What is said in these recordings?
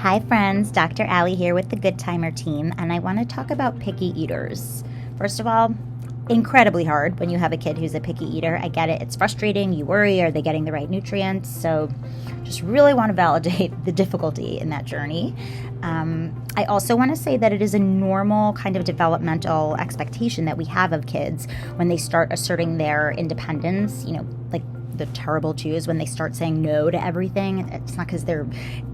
Hi friends, Dr. Allie here with the Good Timer team, and I want to talk about picky eaters. First of all, incredibly hard when you have a kid who's a picky eater. I get it, it's frustrating, you worry, are they getting the right nutrients? So just really want to validate the difficulty in that journey. I also want to say that it is a normal kind of developmental expectation that we have of kids when they start asserting their independence, like the terrible twos when they start saying no to everything. It's not because they're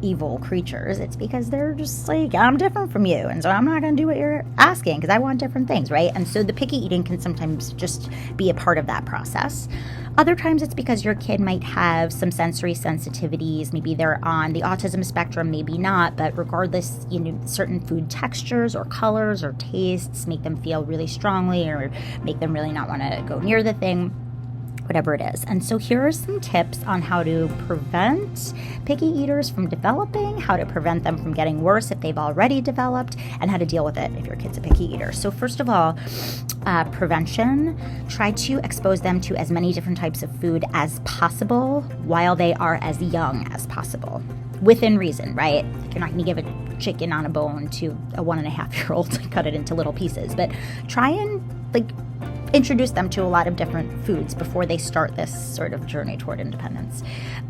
evil creatures. It's because they're just like, I'm different from you, and so I'm not going to do what you're asking because I want different things, right? And so the picky eating can sometimes just be a part of that process. Other times it's because your kid might have some sensory sensitivities. Maybe they're on the autism spectrum, maybe not, but regardless, certain food textures or colors or tastes make them feel really strongly or make them really not want to go near the thing, whatever it is. And so here are some tips on how to prevent picky eaters from developing, how to prevent them from getting worse if they've already developed, and how to deal with it if your kid's a picky eater. So first of all, prevention. Try to expose them to as many different types of food as possible while they are as young as possible. Within reason, right? You're not going to give a chicken on a bone to a 1.5-year-old and cut it into little pieces, but try and introduce them to a lot of different foods before they start this sort of journey toward independence.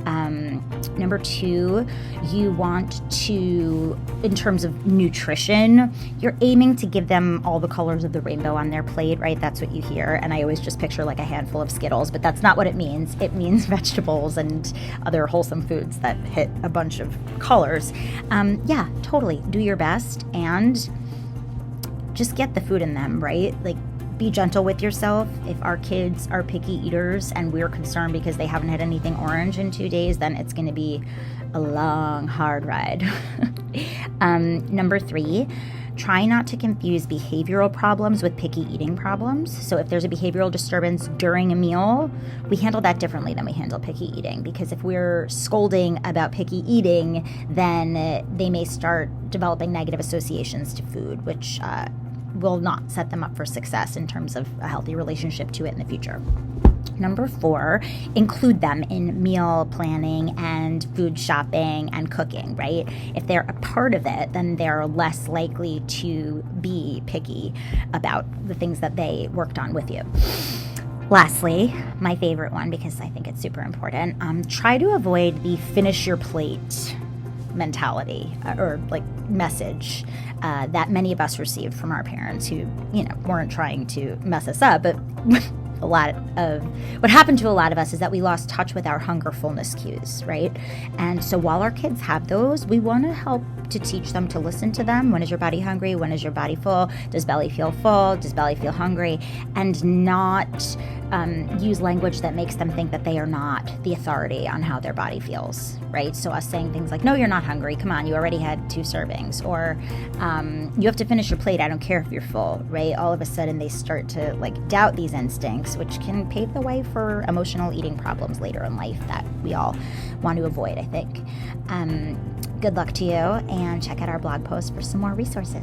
Number 2, you want to, in terms of nutrition, you're aiming to give them all the colors of the rainbow on their plate, right? That's what you hear. And I always just picture like a handful of Skittles, but that's not what it means. It means vegetables and other wholesome foods that hit a bunch of colors. Yeah, totally. Do your best and just get the food in them, right? Be gentle with yourself. If our kids are picky eaters and we're concerned because they haven't had anything orange in 2 days, then it's going to be a long, hard ride. Number 3, try not to confuse behavioral problems with picky eating problems. So if there's a behavioral disturbance during a meal, we handle that differently than we handle picky eating. Because if we're scolding about picky eating, then they may start developing negative associations to food, which will not set them up for success in terms of a healthy relationship to it in the future. Number 4, include them in meal planning and food shopping and cooking, right? If they're a part of it, then they're less likely to be picky about the things that they worked on with you. Lastly, my favorite one, because I think it's super important, try to avoid the finish your plate mentality or message that many of us received from our parents who, weren't trying to mess us up, but a lot of what happened to a lot of us is that we lost touch with our hunger fullness cues, right? And so while our kids have those, we want to help to teach them to listen to them. When is your body hungry? When is your body full? Does belly feel full? Does belly feel hungry? And not use language that makes them think that they are not the authority on how their body feels, right? So us saying things like, no, you're not hungry. Come on, you already had 2 servings. Or you have to finish your plate. I don't care if you're full, right? All of a sudden they start to doubt these instincts, which can pave the way for emotional eating problems later in life that we all want to avoid, I think. Good luck to you, and check out our blog post for some more resources.